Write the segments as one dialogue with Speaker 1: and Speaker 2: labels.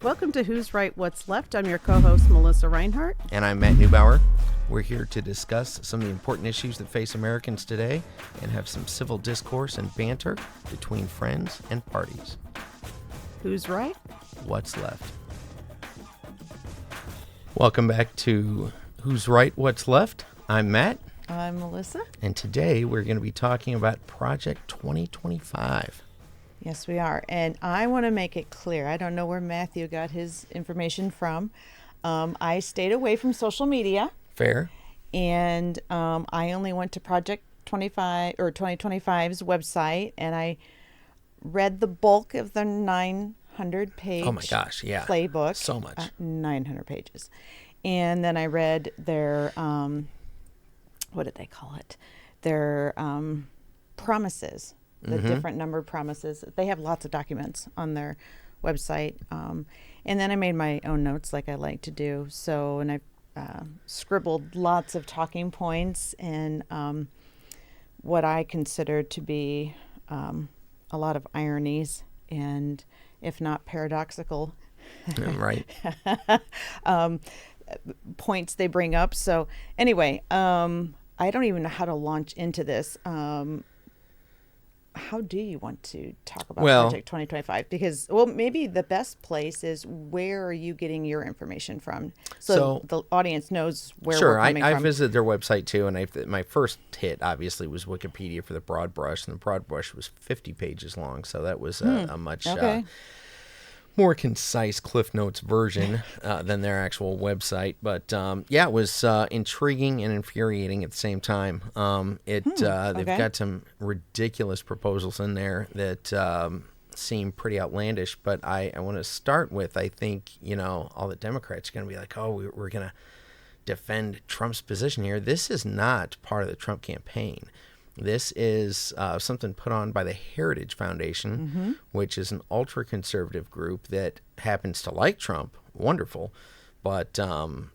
Speaker 1: Welcome to Who's Right, What's Left. I'm your co-host, Melissa Reinhart.
Speaker 2: And I'm Matt Neubauer. We're here to discuss some of the important issues that face Americans today and have some civil discourse and banter between friends and parties.
Speaker 1: Who's right?
Speaker 2: What's left? Welcome back to Who's Right, What's Left. I'm Matt.
Speaker 1: I'm Melissa.
Speaker 2: And today we're going to be talking about Project 2025.
Speaker 1: Yes, we are. And I want to make it clear. I don't know where Matthew got his information from. I stayed away from social media.
Speaker 2: Fair.
Speaker 1: And I only went to Project 25 or 2025's website, and I read the bulk of the 900-page
Speaker 2: Oh my gosh, yeah.
Speaker 1: playbook.
Speaker 2: So much.
Speaker 1: 900 pages. And then I read their, what did they call it? Their promises. The different numbered promises. They have lots of documents on their website. And then I made my own notes like I like to do. So, and I scribbled lots of talking points and what I consider to be a lot of ironies and, if not paradoxical,
Speaker 2: Right.
Speaker 1: points they bring up. So anyway, I don't even know how to launch into this. How do you want to talk about Project 2025? Because, well, maybe the best place is, where are you getting your information from? So the audience knows where we're coming from.
Speaker 2: Sure, I visited their website too, and my first hit obviously was Wikipedia for the Broad Brush, and the Broad Brush was 50 pages long, so that was a much more concise Cliff Notes version than their actual website. But it was intriguing and infuriating at the same time. They've got some ridiculous proposals in there that seem pretty outlandish. But I want to start with, I think, all the Democrats are going to be like, oh, we're going to defend Trump's position here. This is not part of the Trump campaign. This is something put on by the Heritage Foundation, which is an ultra-conservative group that happens to like Trump. Wonderful. But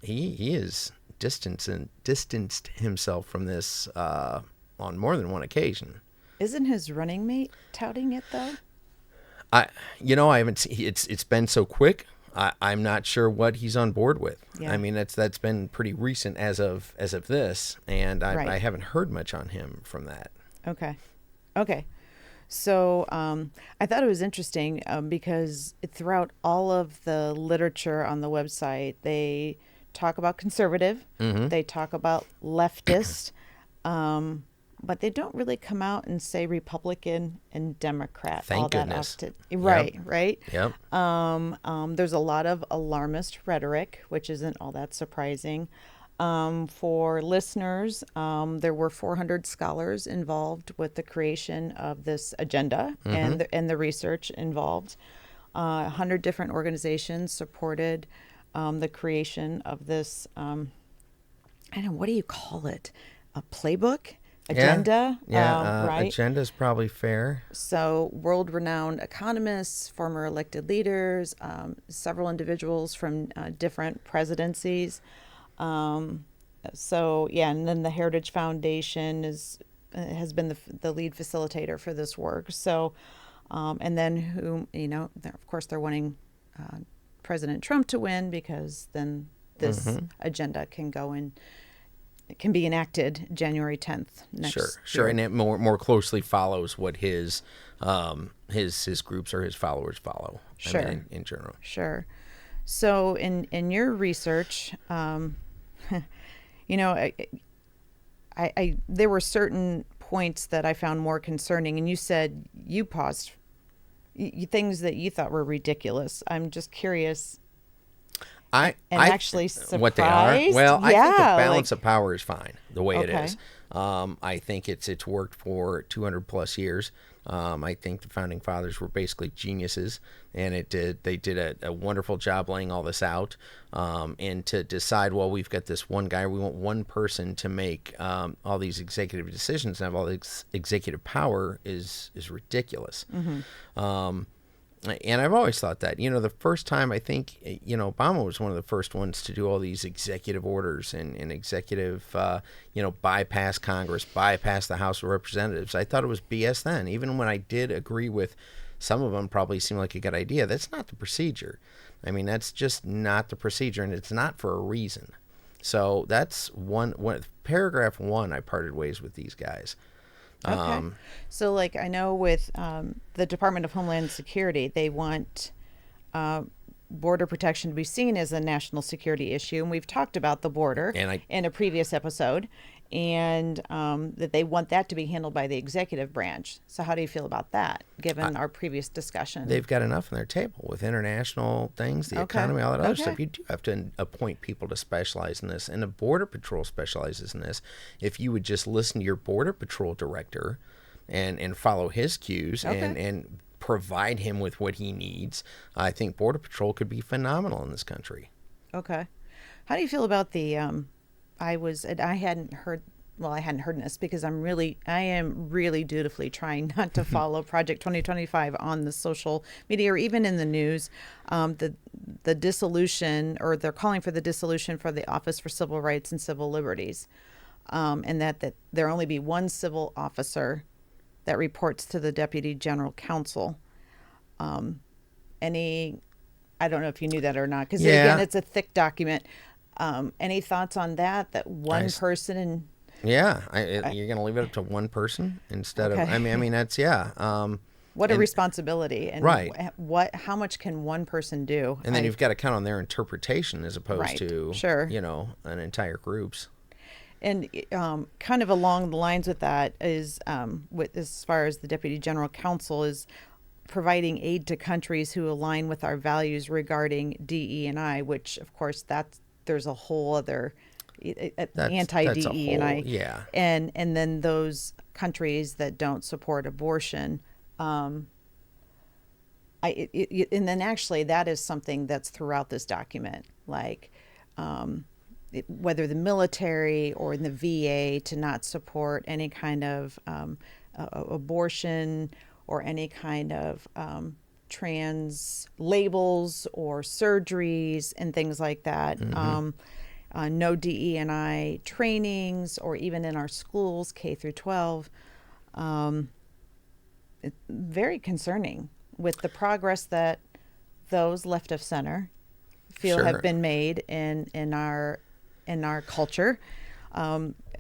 Speaker 2: he is distanced himself from this on more than one occasion.
Speaker 1: Isn't his running mate touting it, though?
Speaker 2: I haven't seen, it's been so quick. I'm not sure what he's on board with.
Speaker 1: Yeah.
Speaker 2: I mean, that's been pretty recent as of this, and I haven't heard much on him from that.
Speaker 1: Okay. So I thought it was interesting because throughout all of the literature on the website, they talk about conservative, they talk about leftist, but they don't really come out and say Republican and Democrat.
Speaker 2: Thank
Speaker 1: all
Speaker 2: goodness.
Speaker 1: That right.
Speaker 2: Yep.
Speaker 1: There's a lot of alarmist rhetoric, which isn't all that surprising. For listeners, there were 400 scholars involved with the creation of this agenda and the research involved. 100 different organizations supported the creation of this, I don't know, what do you call it? A playbook? Agenda? Right?
Speaker 2: Agenda is probably fair.
Speaker 1: So world-renowned economists, former elected leaders, several individuals from different presidencies. And then the Heritage Foundation has been the lead facilitator for this work. So, and then of course, they're wanting President Trump to win, because then this agenda can go in. It can be enacted January 10th next
Speaker 2: Sure,
Speaker 1: year.
Speaker 2: and it more closely follows what his groups or his followers follow.
Speaker 1: Sure.
Speaker 2: I mean, in general.
Speaker 1: Sure. So in your research, there were certain points that I found more concerning, and you said you paused things that you thought were ridiculous. I'm just curious. Actually surprised.
Speaker 2: What they are? Well, I think the balance of power is fine the way it
Speaker 1: Okay.
Speaker 2: is. I think it's worked for 200 plus years. I think the founding fathers were basically geniuses, and they did a wonderful job laying all this out. And to decide, well, we've got this one guy, we want one person to make all these executive decisions and have all this executive power is ridiculous. And I've always thought that, the first time, I think, Obama was one of the first ones to do all these executive orders and executive, bypass Congress, bypass the House of Representatives. I thought it was BS then. Even when I did agree with some of them, probably seemed like a good idea. That's not the procedure. I mean, that's just not the procedure, and it's not for a reason. So that's one paragraph 1. I parted ways with these guys.
Speaker 1: Okay. So, like, I know with the Department of Homeland Security, they want border protection to be seen as a national security issue. And we've talked about the border in a previous episode, and that they want that to be handled by the executive branch. So how do you feel about that, given our previous discussion?
Speaker 2: They've got enough on their table with international things, the economy, all that other stuff. You do have to appoint people to specialize in this, and the Border Patrol specializes in this. If you would just listen to your Border Patrol director and follow his cues and provide him with what he needs, I think Border Patrol could be phenomenal in this country.
Speaker 1: Okay. How do you feel about the I hadn't heard this because I am really dutifully trying not to follow Project 2025 on the social media or even in the news. The dissolution, or they're calling for the dissolution for the Office for Civil Rights and Civil Liberties, and that there only be one civil officer that reports to the Deputy General Counsel. I don't know if you knew that or not, because again, it's a thick document. Any thoughts on that? That one person
Speaker 2: you're going to leave it up to one person instead of, I mean, that's,
Speaker 1: what a responsibility. And how much can one person do?
Speaker 2: And then you've got to count on their interpretation as opposed to, an entire group's.
Speaker 1: And kind of along the lines with that is, as far as the Deputy General Counsel is providing aid to countries who align with our values regarding DE&I, which of course there's a whole other anti-DE&I, and then those countries that don't support abortion. And then actually that is something that's throughout this document, like whether the military or in the VA to not support any kind of abortion or any kind of trans labels or surgeries and things like that. No DE&I trainings, or even in our schools, K through 12. It's very concerning with the progress that those left of center feel have been made in our culture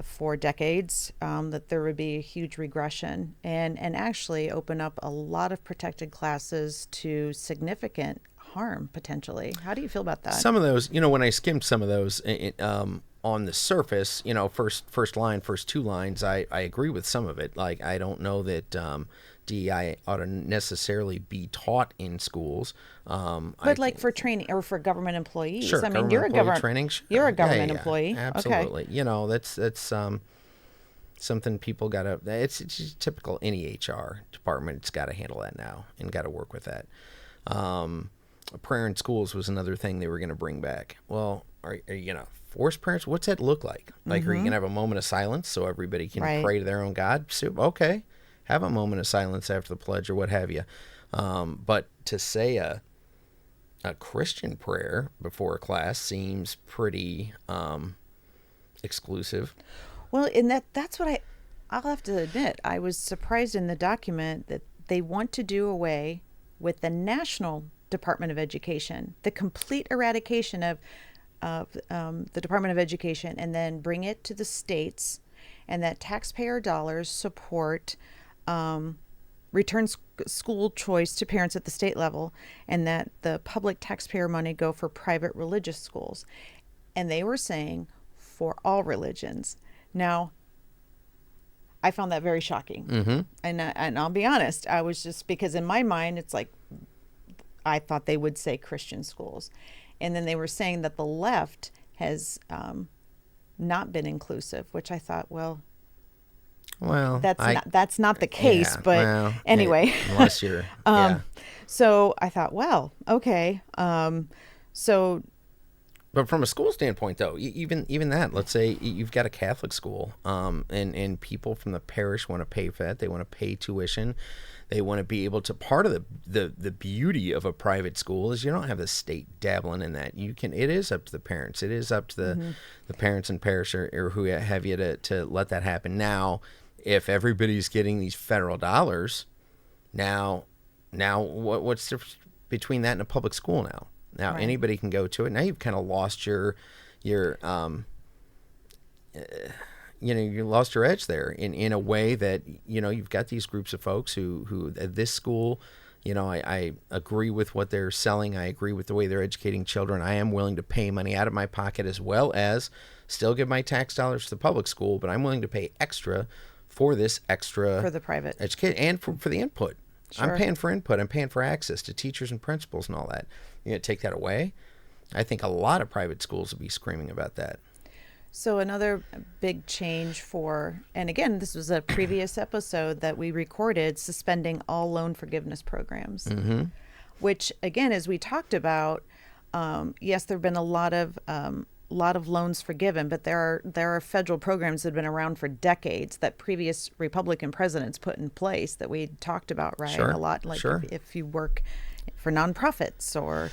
Speaker 1: for decades, that there would be a huge regression and actually open up a lot of protected classes to significant harm potentially. How do you feel about that?
Speaker 2: Some of those, when I skimmed some of those on the surface, first line, first 2 lines, I agree with some of it. Like, I don't know that DEI ought to necessarily be taught in schools.
Speaker 1: But like for training or for government employees.
Speaker 2: Sure,
Speaker 1: I mean, you're a government
Speaker 2: training.
Speaker 1: You're a government employee.
Speaker 2: Absolutely.
Speaker 1: Okay.
Speaker 2: That's something people gotta. It's typical any HR department's got to handle that now and got to work with that. Prayer in schools was another thing they were going to bring back. Well, are you going to force parents? What's that look like? Like, are you going to have a moment of silence so everybody can pray to their own God? So, okay, have a moment of silence after the pledge or what have you. But to say a Christian prayer before a class seems pretty exclusive.
Speaker 1: Well, and that's what I'll have to admit. I was surprised in the document that they want to do away with the National Department of Education, the complete eradication of the Department of Education, and then bring it to the states, and that taxpayer dollars support return school choice to parents at the state level, and that the public taxpayer money go for private religious schools. And they were saying for all religions. Now, I found that very shocking.
Speaker 2: Mm-hmm.
Speaker 1: And I'll be honest, I was just, because in my mind, it's like, I thought they would say Christian schools. And then they were saying that the left has not been inclusive, which I thought, well, that's not the case. But anyway,
Speaker 2: unless you're,
Speaker 1: so I thought, well, okay.
Speaker 2: But from a school standpoint, though, even that, let's say you've got a Catholic school, and people from the parish want to pay for that. They want to pay tuition. They want to be able to. Part of the beauty of a private school is you don't have the state dabbling in that. It is up to the parents. It is up to the parents and parish or who have you to let that happen. Now, if everybody's getting these federal dollars, now what's the difference between that and a public school now? Now
Speaker 1: Right.
Speaker 2: anybody can go to it. Now you've kind of lost your you lost your edge there in a way that, you've got these groups of folks who at this school, I agree with what they're selling. I agree with the way they're educating children. I am willing to pay money out of my pocket as well as still give my tax dollars to the public school, but I'm willing to pay extra for this extra
Speaker 1: For the private.
Speaker 2: education and for the input.
Speaker 1: Sure.
Speaker 2: I'm paying for input. I'm paying for access to teachers and principals and all that. You're going to take that away? I think a lot of private schools will be screaming about that.
Speaker 1: So another big change and again, this was a previous episode that we recorded, suspending all loan forgiveness programs, which again, as we talked about, yes, there have been a lot of loans forgiven, but there are federal programs that have been around for decades that previous Republican presidents put in place that we talked about, right?
Speaker 2: Sure,
Speaker 1: A lot, like
Speaker 2: sure.
Speaker 1: if you work for nonprofits or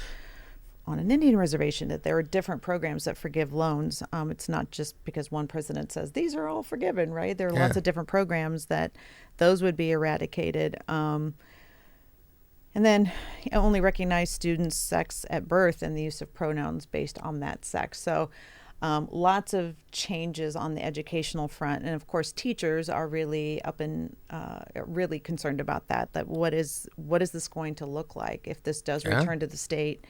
Speaker 1: on an Indian reservation, that there are different programs that forgive loans. It's not just because one president says these are all forgiven, right? There are lots of different programs that those would be eradicated. And then only recognize students' sex at birth and the use of pronouns based on that sex. So lots of changes on the educational front. And of course, teachers are really really concerned about that what is this going to look like if this does return to the state,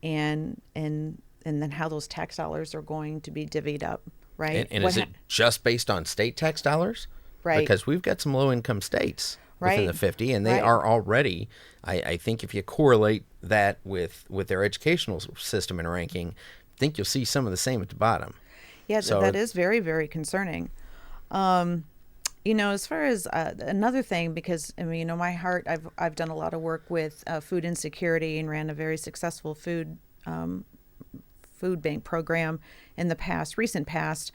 Speaker 1: and then how those tax dollars are going to be divvied up, right?
Speaker 2: And is it just based on state tax dollars?
Speaker 1: Right.
Speaker 2: Because we've got some low-income states within
Speaker 1: Right.
Speaker 2: the 50, and they
Speaker 1: Right.
Speaker 2: are already, I think if you correlate that with their educational system and ranking, I think you'll see some of the same at the bottom.
Speaker 1: Yeah,
Speaker 2: So
Speaker 1: that is very, very concerning. As far as another thing, because my heart, I've done a lot of work with food insecurity and ran a very successful food bank program in the recent past.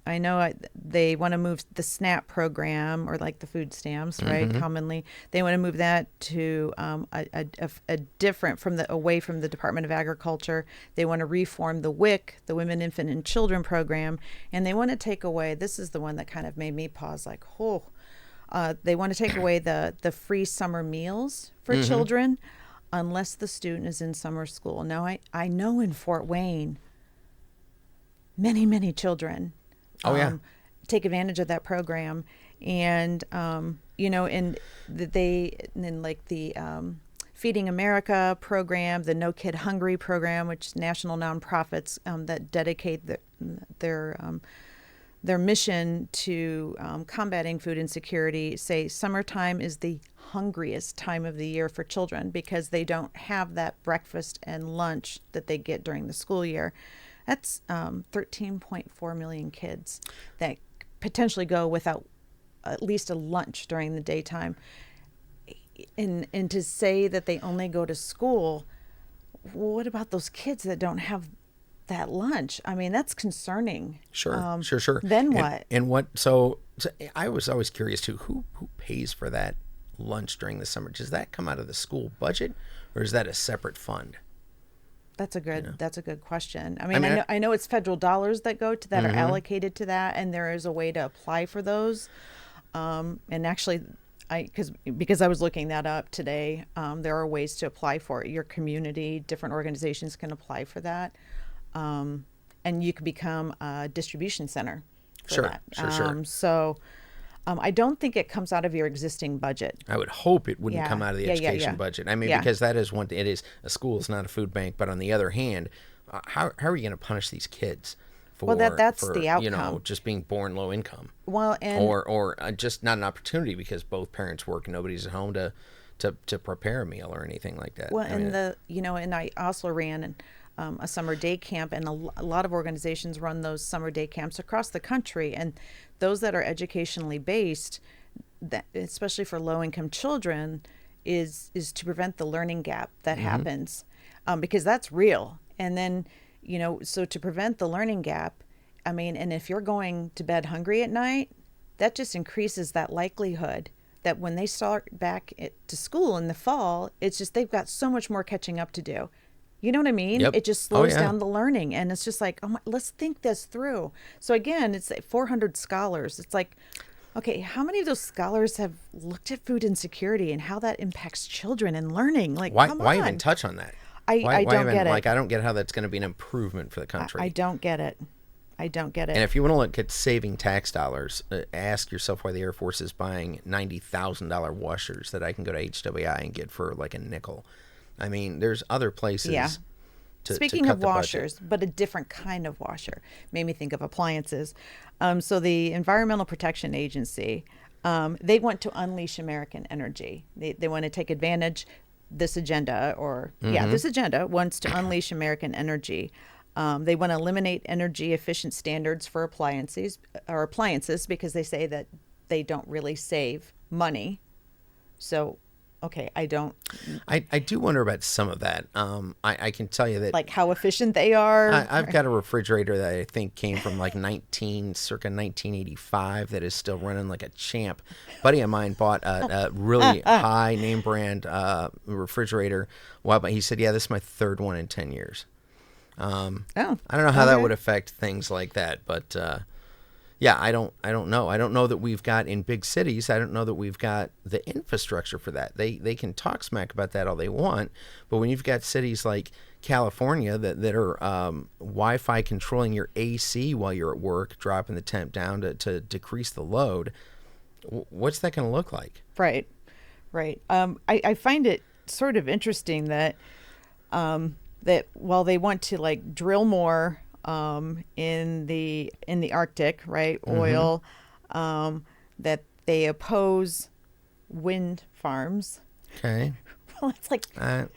Speaker 1: I know they want to move the SNAP program, or like the food stamps, right? Commonly, they want to move that to a different away from the Department of Agriculture. They want to reform the WIC, the Women, Infant, and Children program, and they want to take away. This is the one that kind of made me pause, like, oh. They want to take away the free summer meals for children, unless the student is in summer school. Now, I know in Fort Wayne, many children. Take advantage of that program, and the Feeding America program, the No Kid Hungry program, which is national nonprofits that dedicate their mission to combating food insecurity, say summertime is the hungriest time of the year for children because they don't have that breakfast and lunch that they get during the school year. That's 13.4 million kids that potentially go without at least a lunch during the daytime. And to say that they only go to school, well, what about those kids that don't have that lunch? I mean, that's concerning.
Speaker 2: Sure.
Speaker 1: Then what?
Speaker 2: And what? So I was always curious too. Who pays for that lunch during the summer? Does that come out of the school budget, or is that a separate fund?
Speaker 1: That's a good question. I know it's federal dollars that go to that, are allocated to that, and there is a way to apply for those. And actually, because I was looking that up today, there are ways to apply for it. Your community, different organizations can apply for that, and you can become a distribution center for that.
Speaker 2: Sure.
Speaker 1: So. I don't think it comes out of your existing budget.
Speaker 2: I would hope it wouldn't come out of the education budget. I mean, because that is it is a school, it's not a food bank. But on the other hand, how are you going to punish these kids for
Speaker 1: that's the outcome.
Speaker 2: Just being born low income?
Speaker 1: Well, and
Speaker 2: or just not an opportunity because both parents work and nobody's at home to prepare a meal or anything like that.
Speaker 1: Well, and I also ran a summer day camp, and a lot of organizations run those summer day camps across the country, and those that are educationally based, that especially for low income children, is to prevent the learning gap that happens, because that's real. And then so to prevent the learning gap, and if you're going to bed hungry at night, that just increases that likelihood that when they start back to school in the fall, it's just they've got so much more catching up to do. You know what I mean?
Speaker 2: Yep.
Speaker 1: It just slows down the learning, and it's just like, let's think this through. So again, it's 400 scholars. It's like, Okay, how many of those scholars have looked at food insecurity and how that impacts children and learning? Like,
Speaker 2: Why?
Speaker 1: come
Speaker 2: Why
Speaker 1: on.
Speaker 2: even touch on that?
Speaker 1: I
Speaker 2: Why
Speaker 1: don't
Speaker 2: even
Speaker 1: get it.
Speaker 2: like? I don't get how that's going to be an improvement for the country.
Speaker 1: I don't get it. I don't get it.
Speaker 2: And if you want to look at saving tax dollars, ask yourself why the Air Force is buying $90,000 washers that I can go to HWI and get for like a nickel. I mean, there's other places.
Speaker 1: Yeah. Speaking
Speaker 2: cut
Speaker 1: of
Speaker 2: the budget.
Speaker 1: washers, but a different kind of washer, made me think of appliances. So the Environmental Protection Agency, they want to unleash American energy. They want to take advantage. This agenda wants to unleash American energy. They want to eliminate energy efficient standards for appliances because they say that they don't really save money. So, okay, I
Speaker 2: do wonder about some of that. I can tell you that,
Speaker 1: like how efficient they are.
Speaker 2: I've got a refrigerator that I think came from like circa 1985 that is still running like a champ. A buddy of mine bought a really high name brand refrigerator. Well, but he said, yeah, this is my third one in 10 years. I don't know how that would affect things like that, but yeah, I don't know. I don't know that we've got in big cities. I don't know that we've got the infrastructure for that. They can talk smack about that all they want, but when you've got cities like California that are Wi-Fi controlling your AC while you're at work, dropping the temp down to decrease the load, what's that going to look like?
Speaker 1: Right. I find it sort of interesting that that while they want to like drill more in the Arctic, right, oil, that they oppose wind farms.
Speaker 2: Okay.
Speaker 1: Well, it's like, come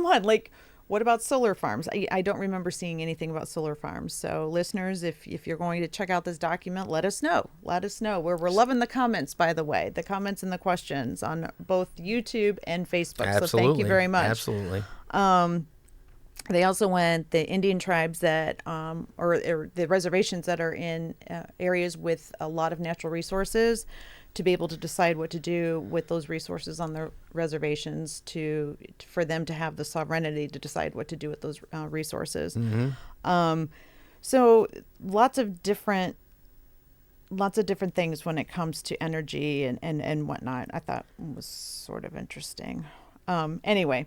Speaker 1: on, like, what about solar farms? I don't remember seeing anything about solar farms. So, listeners, if you're going to check out this document, let us know. We're loving the comments, by the way, the comments and the questions on both YouTube and Facebook.
Speaker 2: Absolutely.
Speaker 1: So, thank you very much.
Speaker 2: Absolutely.
Speaker 1: They also want the Indian tribes that, or the reservations that are in areas with a lot of natural resources, to be able to decide what to do with those resources on their reservations, for them to have the sovereignty to decide what to do with those resources. So lots of different things when it comes to energy and whatnot. I thought was sort of interesting. Anyway.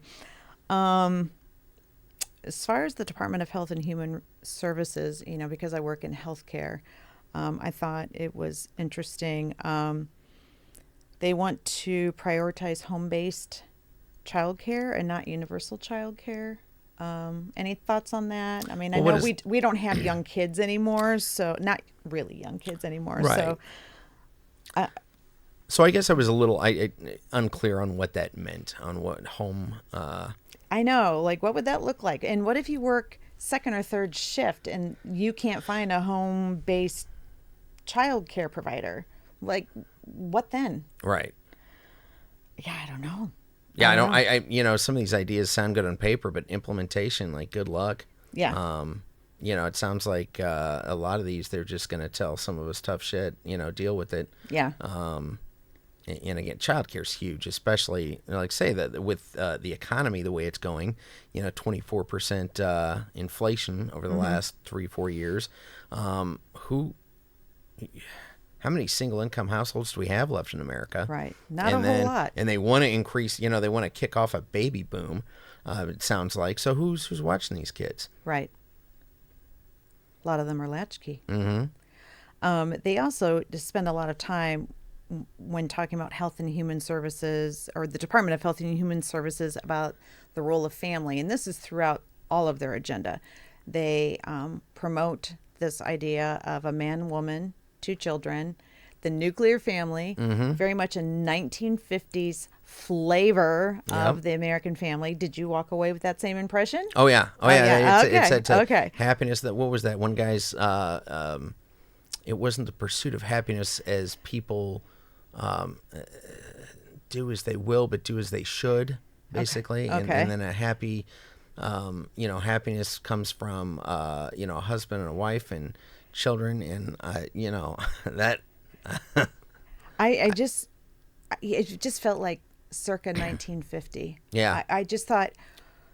Speaker 1: As far as the Department of Health and Human Services, because I work in healthcare, I thought it was interesting. They want to prioritize home-based childcare and not universal childcare. Any thoughts on that? I mean, I know we don't have young kids anymore, so not really young kids anymore.
Speaker 2: Right. So I guess I was a little unclear on what that meant, on what home...
Speaker 1: I know, like, what would that look like? And what if you work second or third shift and you can't find a home-based child care provider? Like, what then? Right. Yeah, I don't know.
Speaker 2: Yeah, I some of these ideas sound good on paper, but implementation, like, good luck.
Speaker 1: Yeah.
Speaker 2: It sounds like a lot of these, they're just going to tell some of us tough shit, deal with it.
Speaker 1: Yeah.
Speaker 2: And again, childcare is huge, especially like say that with the economy the way it's going, 24% inflation over the last 3-4 years. How many single income households do we have left in America?
Speaker 1: Right, not a whole lot.
Speaker 2: And they want to increase. They want to kick off a baby boom. It sounds like. So who's watching these kids?
Speaker 1: Right. A lot of them are latchkey.
Speaker 2: Mm-hmm.
Speaker 1: They also just spend a lot of time when talking about Health and Human Services, or the Department of Health and Human Services, about the role of family. And this is throughout all of their agenda. They promote this idea of a man, woman, 2 children, the nuclear family, very much a 1950s flavor of the American family. Did you walk away with that same impression?
Speaker 2: Oh, yeah. It said
Speaker 1: okay.
Speaker 2: Happiness. What was that? One guy's, it wasn't the pursuit of happiness as people... do as they will, but do as they should, basically.
Speaker 1: Okay.
Speaker 2: And then a happy, happiness comes from, a husband and a wife and children. And, that.
Speaker 1: It just felt like circa 1950.
Speaker 2: Yeah.
Speaker 1: I just thought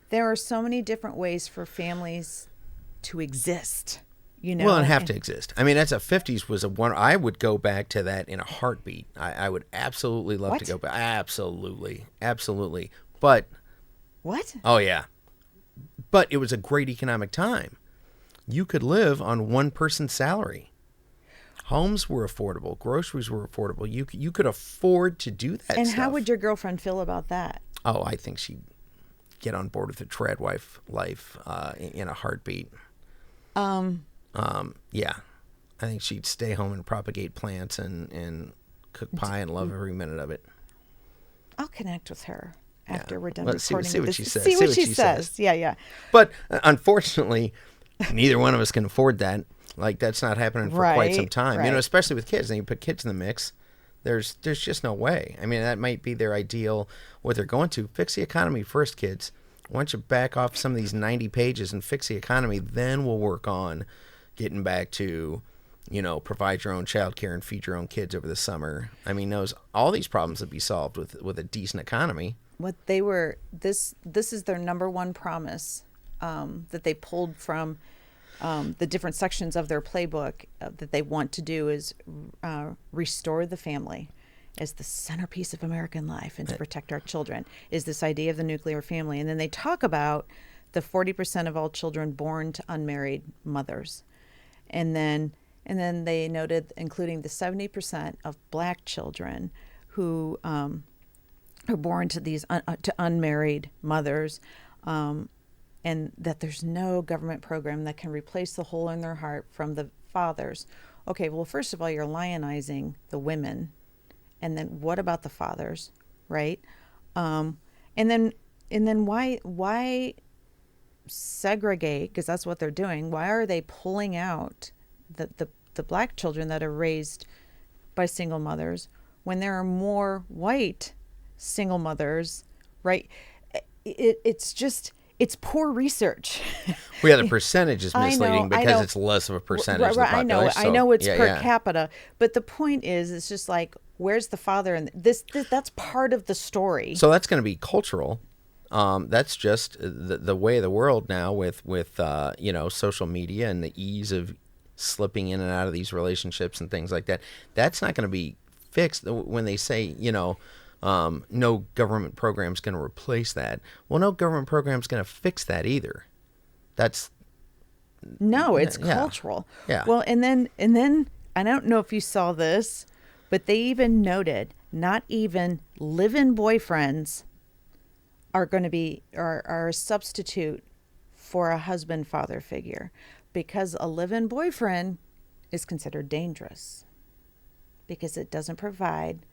Speaker 1: there are so many different ways for families to exist. you know.
Speaker 2: Well, and have to exist. I mean, that's a 50s was a one. I would go back to that in a heartbeat. I would absolutely love to go back. Absolutely. Absolutely. But.
Speaker 1: What?
Speaker 2: Oh, yeah. But it was a great economic time. You could live on one person's salary. Homes were affordable. Groceries were affordable. You could afford to do that
Speaker 1: And
Speaker 2: stuff.
Speaker 1: how would your girlfriend feel about that?
Speaker 2: Oh, I think she'd get on board with the trad wife life in a heartbeat. Yeah. I think she'd stay home and propagate plants and cook pie and love every minute of it.
Speaker 1: I'll connect with her after we're done
Speaker 2: Let's
Speaker 1: recording.
Speaker 2: see what
Speaker 1: this.
Speaker 2: she says.
Speaker 1: See what she says. Yeah.
Speaker 2: But unfortunately, neither one of us can afford that. Like, that's not happening for quite some time.
Speaker 1: Right.
Speaker 2: You know, especially with kids. And you put kids in the mix, there's just no way. I mean, that might be their ideal, what they're going to. Fix the economy first, kids. Once you back off some of these 90 pages and fix the economy, then we'll work on getting back to, you know, provide your own child care and feed your own kids over the summer. I mean, all these problems would be solved with a decent economy.
Speaker 1: What they were, this is their number one promise that they pulled from the different sections of their playbook that they want to do is restore the family as the centerpiece of American life and to protect our children, is this idea of the nuclear family. And then they talk about the 40% of all children born to unmarried mothers. And then they noted including the 70% of Black children who are born to these to unmarried mothers, and that there's no government program that can replace the hole in their heart from the fathers. Okay, well, first of all, you're lionizing the women, and then what about the fathers, right? And then why segregate? Because that's what they're doing. Why are they pulling out the Black children that are raised by single mothers when there are more white single mothers, right? It's poor research.
Speaker 2: Well, yeah, the percentage is misleading because it's less of a percentage of the population.
Speaker 1: I know it's per capita, but the point is, it's just like, where's the father? And that's part of the story.
Speaker 2: So that's going to be cultural. That's just the way of the world now with you know, social media and the ease of slipping in and out of these relationships and things like that. That's not going to be fixed when they say, you know, no government program is going to replace that. Well, no government program is going to fix that either. It's
Speaker 1: cultural.
Speaker 2: Yeah.
Speaker 1: Well, and then I don't know if you saw this, but they even noted not even live-in boyfriends are going to be are a substitute for a husband-father figure, because a live-in boyfriend is considered dangerous because it doesn't provide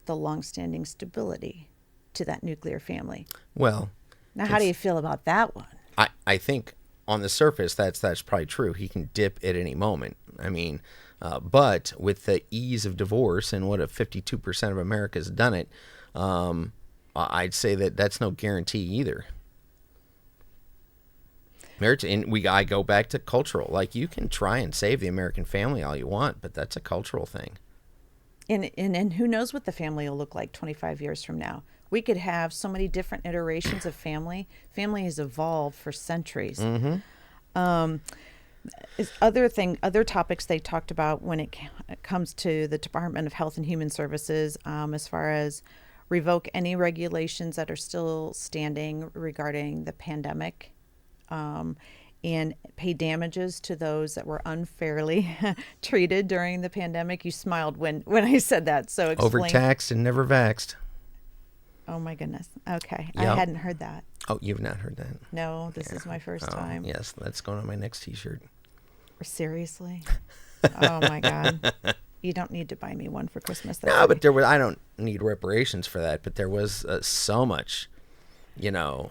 Speaker 1: the long-standing stability to that nuclear family.
Speaker 2: Well,
Speaker 1: now, how do you feel about that one?
Speaker 2: I think on the surface that's probably true. He can dip at any moment. I mean, but with the ease of divorce and what, 52% of America has done it, I'd say that's no guarantee either. Marriage, and I go back to cultural. Like, you can try and save the American family all you want, but that's a cultural thing.
Speaker 1: And who knows what the family will look like 25 years from now. We could have so many different iterations of family. Family has evolved for centuries.
Speaker 2: Mm-hmm.
Speaker 1: Other topics they talked about when it comes to the Department of Health and Human Services, as far as revoke any regulations that are still standing regarding the pandemic, and pay damages to those that were unfairly treated during the pandemic. You smiled when I said that. So explain.
Speaker 2: Overtaxed and never vaxxed.
Speaker 1: Oh my goodness. Okay.
Speaker 2: Yep.
Speaker 1: I hadn't heard that.
Speaker 2: Oh, you've not heard that?
Speaker 1: No, this is my first time.
Speaker 2: Yes, that's going on my next T-shirt.
Speaker 1: Seriously? Oh my God. You don't need to buy me one for Christmas.
Speaker 2: No, but I don't need reparations for that, but there was so much, you know,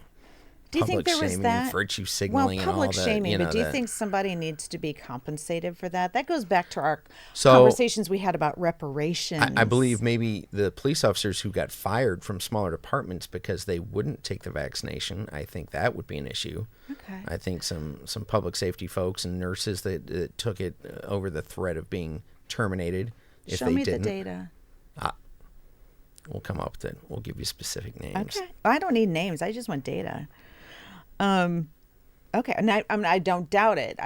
Speaker 1: do you think there was that?
Speaker 2: Virtue signaling,
Speaker 1: well, public
Speaker 2: and all
Speaker 1: shaming,
Speaker 2: that,
Speaker 1: but do you
Speaker 2: that.
Speaker 1: think somebody needs to be compensated for that? That goes back to our conversations we had about reparations.
Speaker 2: I believe maybe the police officers who got fired from smaller departments because they wouldn't take the vaccination, I think that would be an issue.
Speaker 1: Okay.
Speaker 2: I think some public safety folks and nurses that took it over the threat of being terminated if
Speaker 1: Show
Speaker 2: they
Speaker 1: me
Speaker 2: didn't.
Speaker 1: the data.
Speaker 2: We'll come up with it. We'll give you specific names.
Speaker 1: Okay. I don't need names. I just want data. Okay, and I don't doubt it.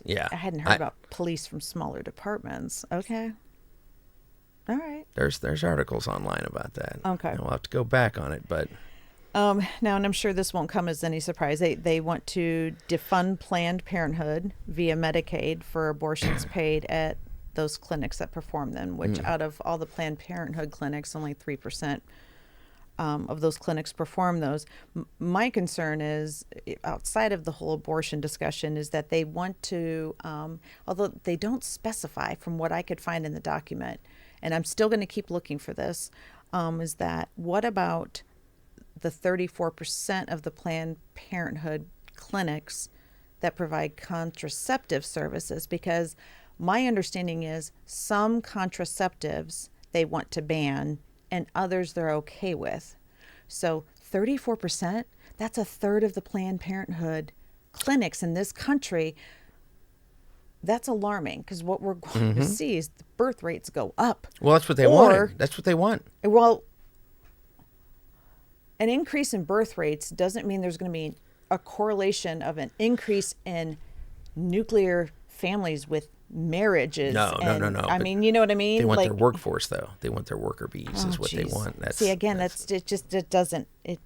Speaker 2: Yeah.
Speaker 1: I hadn't heard about police from smaller departments. Okay. All right.
Speaker 2: There's articles online about that.
Speaker 1: Okay.
Speaker 2: We'll have to go back on it, but
Speaker 1: now, and I'm sure this won't come as any surprise. They want to defund Planned Parenthood via Medicaid for abortions paid at those clinics that perform them. Which out of all the Planned Parenthood clinics, only 3% of those clinics perform those. My concern is, outside of the whole abortion discussion, is that they want to, although they don't specify from what I could find in the document, and I'm still going to keep looking for this, is that what about the 34% of the Planned Parenthood clinics that provide contraceptive services? Because my understanding is some contraceptives they want to ban and others they're okay with. So 34%, that's a third of the Planned Parenthood clinics in this country. That's alarming, because what we're going to see is the birth rates go up.
Speaker 2: well, that's what they want. That's what they want.
Speaker 1: Well, an increase in birth rates doesn't mean there's going to be a correlation of an increase in nuclear families with marriages.
Speaker 2: No.
Speaker 1: I mean, you know what I mean?
Speaker 2: They want their workforce, though. They want their worker bees is what they want.
Speaker 1: See, again, it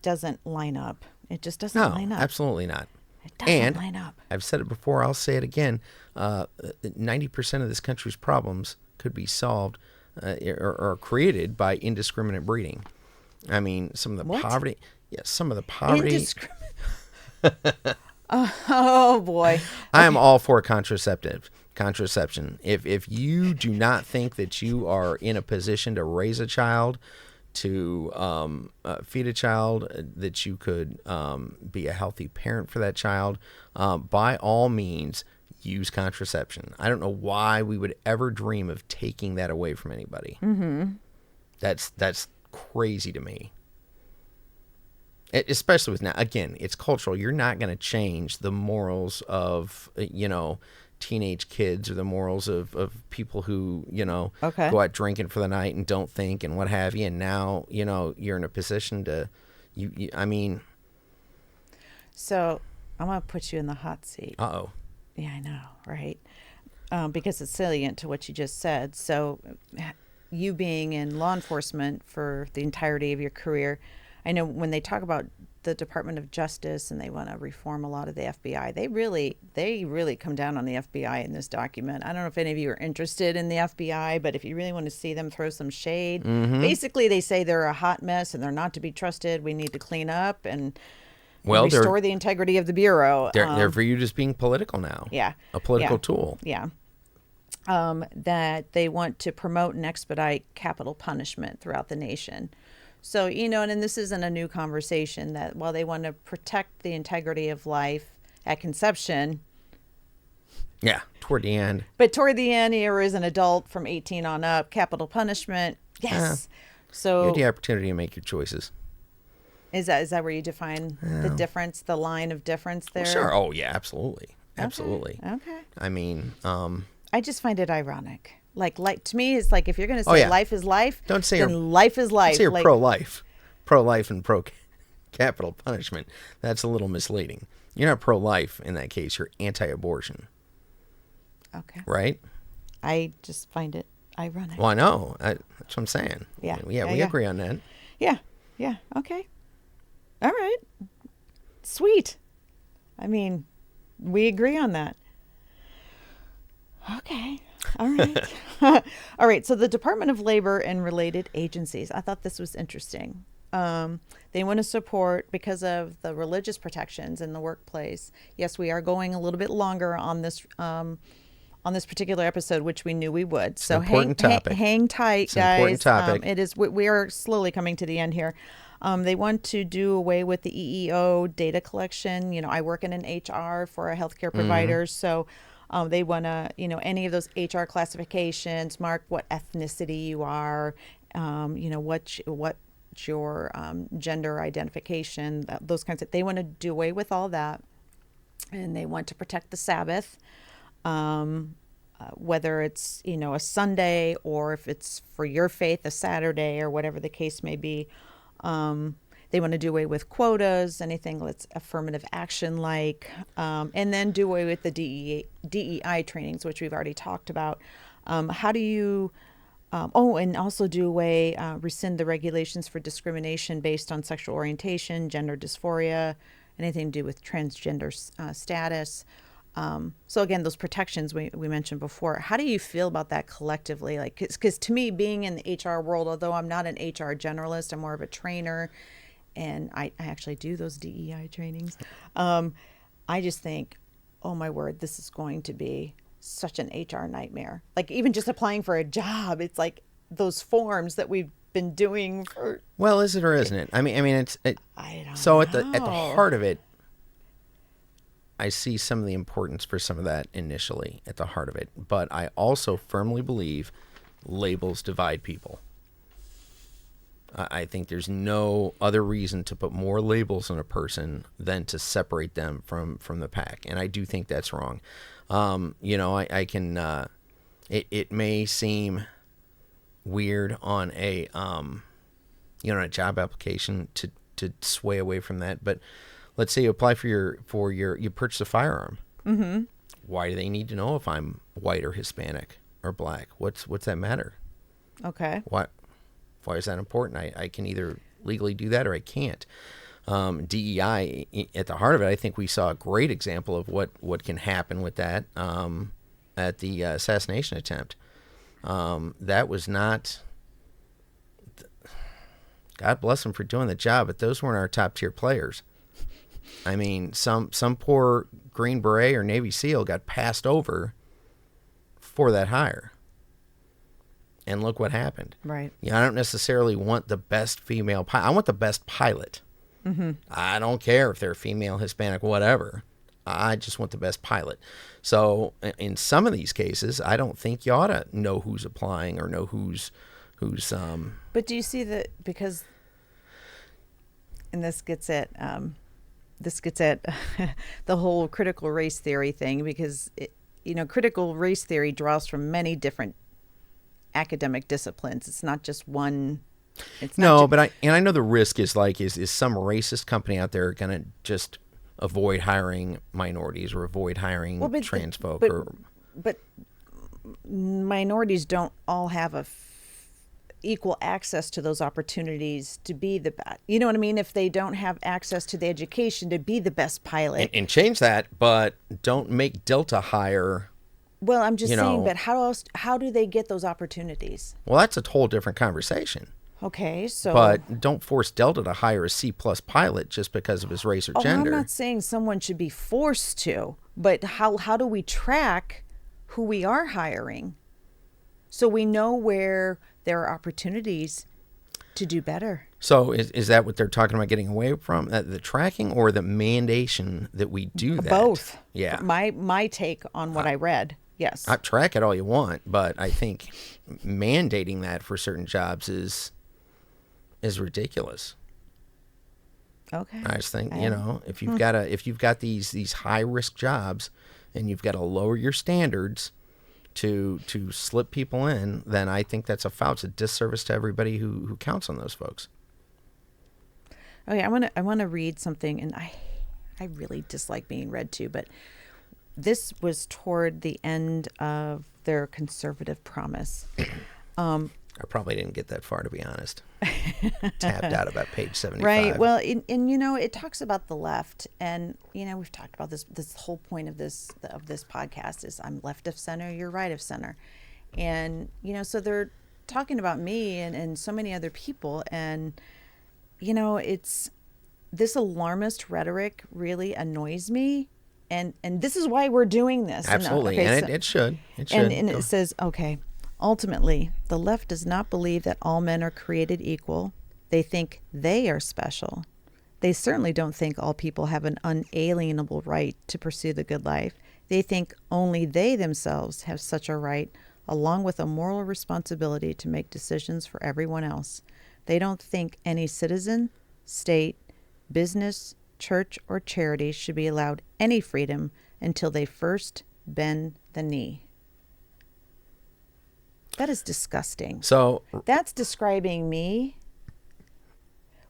Speaker 1: doesn't line up. It just doesn't line up.
Speaker 2: Absolutely not.
Speaker 1: It doesn't line up.
Speaker 2: I've said it before, I'll say it again. 90% of this country's problems could be solved or created by indiscriminate breeding. I mean, some of the poverty. Yeah, some of the poverty.
Speaker 1: Oh boy.
Speaker 2: I am all for contraception. If you do not think that you are in a position to raise a child, to feed a child, that you could be a healthy parent for that child, by all means, use contraception. I don't know why we would ever dream of taking that away from anybody. That's crazy to me. Especially with now, again, it's cultural. You're not going to change the morals of, teenage kids, or the morals of people who, go out drinking for the night and don't think and what have you. And now, you're in a position to, I mean.
Speaker 1: So I'm going to put you in the hot seat.
Speaker 2: Uh-oh.
Speaker 1: Yeah, I know, right? Because it's salient to what you just said. So you being in law enforcement for the entirety of your career, I know when they talk about the Department of Justice and they want to reform a lot of the FBI, they really come down on the FBI in this document. I don't know if any of you are interested in the FBI, but if you really want to see them throw some shade, basically they say they're a hot mess and they're not to be trusted. We need to clean up and restore the integrity of the Bureau.
Speaker 2: They're viewed as being political now.
Speaker 1: Yeah.
Speaker 2: A political tool.
Speaker 1: Yeah. That they want to promote and expedite capital punishment throughout the nation. So, and this isn't a new conversation, that while they want to protect the integrity of life at conception.
Speaker 2: Yeah, toward the end.
Speaker 1: But toward the end, here is an adult from 18 on up, capital punishment. Yes. So
Speaker 2: you have the opportunity to make your choices.
Speaker 1: Is that where you define the difference, the line of difference there?
Speaker 2: Well, sure. Oh, yeah, absolutely. Absolutely.
Speaker 1: Okay.
Speaker 2: I mean,
Speaker 1: I just find it ironic. Like to me, it's like, if you're going to say life is life,
Speaker 2: don't say
Speaker 1: life is life.
Speaker 2: Don't say you're pro-life and pro-capital punishment. That's a little misleading. You're not pro-life in that case. You're anti-abortion.
Speaker 1: Okay.
Speaker 2: Right?
Speaker 1: I just find it ironic.
Speaker 2: Well, I know. That's what I'm saying.
Speaker 1: Yeah.
Speaker 2: We agree on that.
Speaker 1: Yeah. Yeah. Okay. All right. Sweet. I mean, we agree on that. Okay. All right. All right. So the Department of Labor and related agencies, I thought this was interesting. They want to support, because of the religious protections in the workplace. Yes, we are going a little bit longer on this particular episode, which we knew we would. So hang tight, guys.
Speaker 2: Important topic.
Speaker 1: It is. We are slowly coming to the end here. They want to do away with the EEO data collection. I work in an HR for a healthcare provider, so. They want to, any of those HR classifications, mark what ethnicity you are, what's your gender identification, those kinds of. They want to do away with all that, and they want to protect the Sabbath, whether it's a Sunday or if it's for your faith a Saturday or whatever the case may be. They want to do away with quotas, anything that's affirmative action like, and then do away with the DEI trainings, which we've already talked about. How do you, and also do away, rescind the regulations for discrimination based on sexual orientation, gender dysphoria, anything to do with transgender status. So again, those protections we mentioned before, how do you feel about that collectively? Like, because to me, being in the HR world, although I'm not an HR generalist, I'm more of a trainer, and I actually do those DEI trainings. I just think, oh my word, this is going to be such an HR nightmare. Like even just applying for a job, it's like those forms that we've been doing for.
Speaker 2: Well, is it or isn't it? I mean,
Speaker 1: I don't
Speaker 2: so
Speaker 1: know.
Speaker 2: at the heart of it, I see some of the importance for some of that initially at the heart of it, but I also firmly believe labels divide people. I think there's no other reason to put more labels on a person than to separate them from the pack, and I do think that's wrong. I can. It may seem weird on a a job application to sway away from that, but let's say you apply you purchase a firearm.
Speaker 1: Mm-hmm.
Speaker 2: Why do they need to know if I'm white or Hispanic or black? What's that matter?
Speaker 1: Okay.
Speaker 2: Why is that important? I can either legally do that or I can't. DEI, at the heart of it, I think we saw a great example of what can happen with that at the assassination attempt. That was not. God bless them for doing the job, but those weren't our top tier players. I mean, some poor Green Beret or Navy SEAL got passed over for that hire. And look what happened.
Speaker 1: Right.
Speaker 2: I don't necessarily want the best female pilot. I want the best pilot.
Speaker 1: Mm-hmm.
Speaker 2: I don't care if they're female, Hispanic, whatever. I just want the best pilot. So in some of these cases, I don't think you ought to know who's applying or know who's.
Speaker 1: But do you see that because, and this gets at the whole critical race theory thing, because critical race theory draws from many different academic disciplines. It's not just one. It's not
Speaker 2: but I know the risk is some racist company out there going to just avoid hiring minorities or avoid hiring trans folk
Speaker 1: but minorities don't all have equal access to those opportunities to be the best. You know what I mean? If they don't have access to the education to be the best pilot.
Speaker 2: And change that, but don't make Delta hire.
Speaker 1: Well, I'm just saying, but how do they get those opportunities?
Speaker 2: Well, that's a whole different conversation.
Speaker 1: Okay, so.
Speaker 2: But don't force Delta to hire a C+ pilot just because of his race or gender.
Speaker 1: I'm not saying someone should be forced to, but how do we track who we are hiring so we know where there are opportunities to do better?
Speaker 2: So is that what they're talking about getting away from, the tracking or the mandation that we do that?
Speaker 1: Both.
Speaker 2: Yeah.
Speaker 1: My take on what I read. Yes.
Speaker 2: I track it all you want, but I think mandating that for certain jobs is ridiculous.
Speaker 1: Okay.
Speaker 2: I just think, if you've got these high risk jobs and you've got to lower your standards to slip people in, then I think that's a foul. It's a disservice to everybody who counts on those folks.
Speaker 1: Okay, I want to read something, and I really dislike being read to, but this was toward the end of their conservative promise.
Speaker 2: I probably didn't get that far, to be honest. Tapped out about page 75.
Speaker 1: Right. Well, and it talks about the left, and we've talked about this. This whole point of this podcast is I'm left of center, you're right of center, and so they're talking about me and so many other people, and it's this alarmist rhetoric really annoys me, and this is why we're doing this.
Speaker 2: Absolutely, and it should. It should.
Speaker 1: And it says, okay. Ultimately, the left does not believe that all men are created equal. They think they are special. They certainly don't think all people have an unalienable right to pursue the good life. They think only they themselves have such a right, along with a moral responsibility to make decisions for everyone else. They don't think any citizen, state, business, church, or charity should be allowed any freedom until they first bend the knee. That is disgusting.
Speaker 2: So
Speaker 1: that's describing me.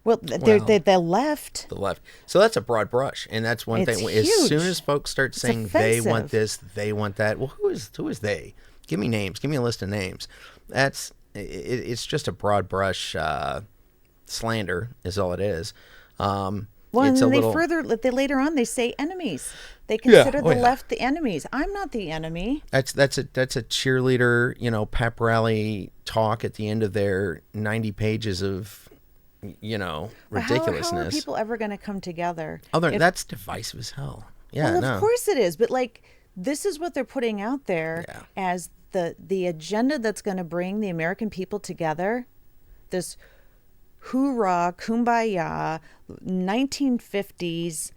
Speaker 1: Well, they left.
Speaker 2: The left. So that's a broad brush, and that's one thing.
Speaker 1: Huge.
Speaker 2: As soon as folks start saying they
Speaker 1: offensive.
Speaker 2: want this, they want that. Well, who is they? Give me names. Give me a list of names. It's just a broad brush slander, is all it is.
Speaker 1: Well, and then they later on they say enemies. They consider the left the enemies. I'm not the enemy.
Speaker 2: That's a cheerleader, pep rally talk at the end of their 90 pages of, ridiculousness.
Speaker 1: How are people ever going to come together?
Speaker 2: That's divisive as hell. Yeah,
Speaker 1: of course it is. But this is what they're putting out there as the agenda that's going to bring the American people together. This hoorah, kumbaya, 1950s.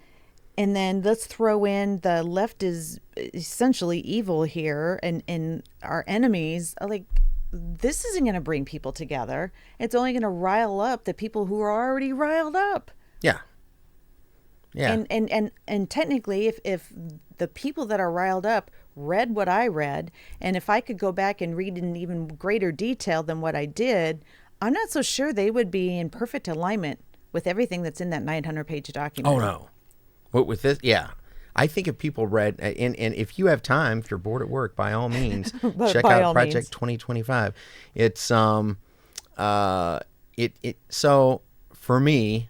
Speaker 1: And then let's throw in the left is essentially evil here and our enemies. This isn't going to bring people together. It's only going to rile up the people who are already riled up.
Speaker 2: Yeah. Yeah.
Speaker 1: And technically, if the people that are riled up read what I read, and if I could go back and read in even greater detail than what I did, I'm not so sure they would be in perfect alignment with everything that's in that 900-page document.
Speaker 2: Oh, no. With this, yeah. I think if people read, and if you have time, if you're bored at work, by all means, check out Project 2025. It's so for me,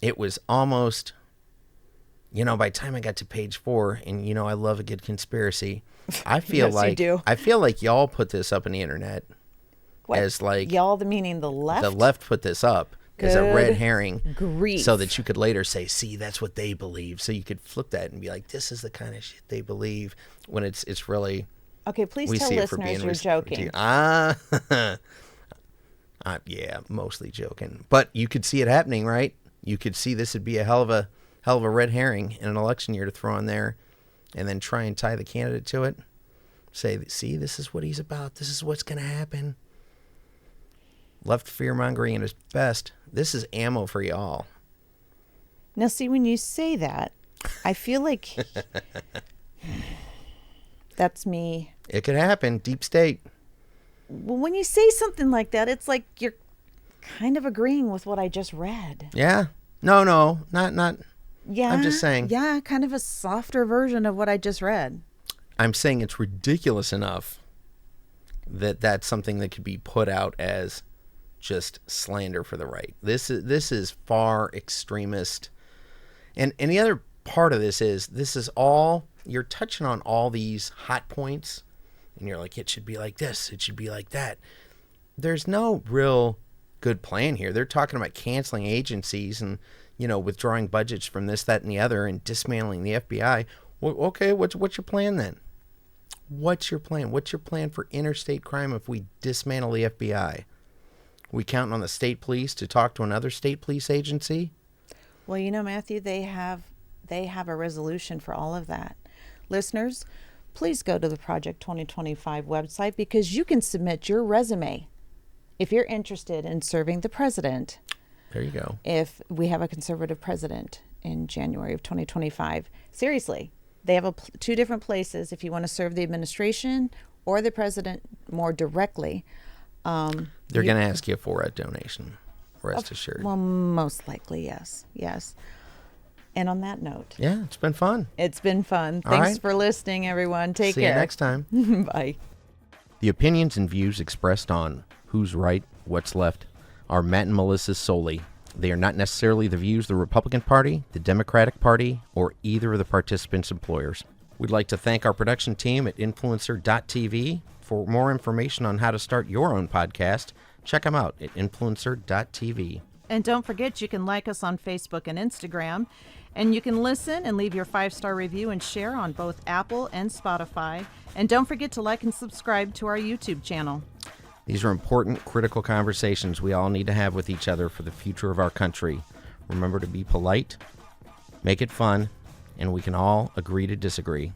Speaker 2: it was almost, by the time I got to page 4, and I love a good conspiracy. I feel
Speaker 1: yes, you do.
Speaker 2: I feel like y'all put this up on the internet.
Speaker 1: What?
Speaker 2: As
Speaker 1: y'all, meaning the left.
Speaker 2: The left put this up. As a red herring,
Speaker 1: grief.
Speaker 2: So that you could later say, see, that's what they believe. So you could flip that and be like, this is the kind of shit they believe, when it's really...
Speaker 1: Okay, please tell listeners you're joking.
Speaker 2: Yeah, mostly joking. But you could see it happening, right? You could see this would be a hell of a red herring in an election year to throw in there and then try and tie the candidate to it. Say, see, this is what he's about. This is what's going to happen. Left fear-mongering at its best. This is ammo for y'all.
Speaker 1: Now, see, when you say that, I feel like that's me.
Speaker 2: It could happen. Deep state.
Speaker 1: Well, when you say something like that, it's like you're kind of agreeing with what I just read.
Speaker 2: Yeah. No, not.
Speaker 1: Yeah.
Speaker 2: I'm just saying.
Speaker 1: Yeah, kind of a softer version of what I just read.
Speaker 2: I'm saying it's ridiculous enough that that's something that could be put out as just slander for the right. This is far extremist. And the other part of this is all, you're touching on all these hot points, and you're like, it should be like this, it should be like that. There's no real good plan here. They're talking about canceling agencies and, withdrawing budgets from this, that, and the other, and dismantling the FBI. Well, okay, what's your plan then? What's your plan? What's your plan for interstate crime if we dismantle the FBI? We counting on the state police to talk to another state police agency?
Speaker 1: Well, Matthew, they have a resolution for all of that. Listeners, please go to the Project 2025 website, because you can submit your resume if you're interested in serving the president.
Speaker 2: There you go.
Speaker 1: If we have a conservative president in January of 2025. Seriously, they have two different places if you want to serve the administration or the president more directly.
Speaker 2: They're going to ask you for a donation, rest assured.
Speaker 1: Well, most likely, yes. Yes. And on that note.
Speaker 2: Yeah, it's been fun.
Speaker 1: It's been fun. Thanks for listening, everyone. Take care.
Speaker 2: See you next time.
Speaker 1: Bye.
Speaker 2: The opinions and views expressed on Who's Right, What's Left are Matt and Melissa's solely. They are not necessarily the views of the Republican Party, the Democratic Party, or either of the participants' employers. We'd like to thank our production team at Influencer.tv. For more information on how to start your own podcast, check them out at Influencer.tv.
Speaker 1: And don't forget, you can like us on Facebook and Instagram. And you can listen and leave your 5-star review and share on both Apple and Spotify. And don't forget to like and subscribe to our YouTube channel.
Speaker 2: These are important, critical conversations we all need to have with each other for the future of our country. Remember to be polite, make it fun, and we can all agree to disagree.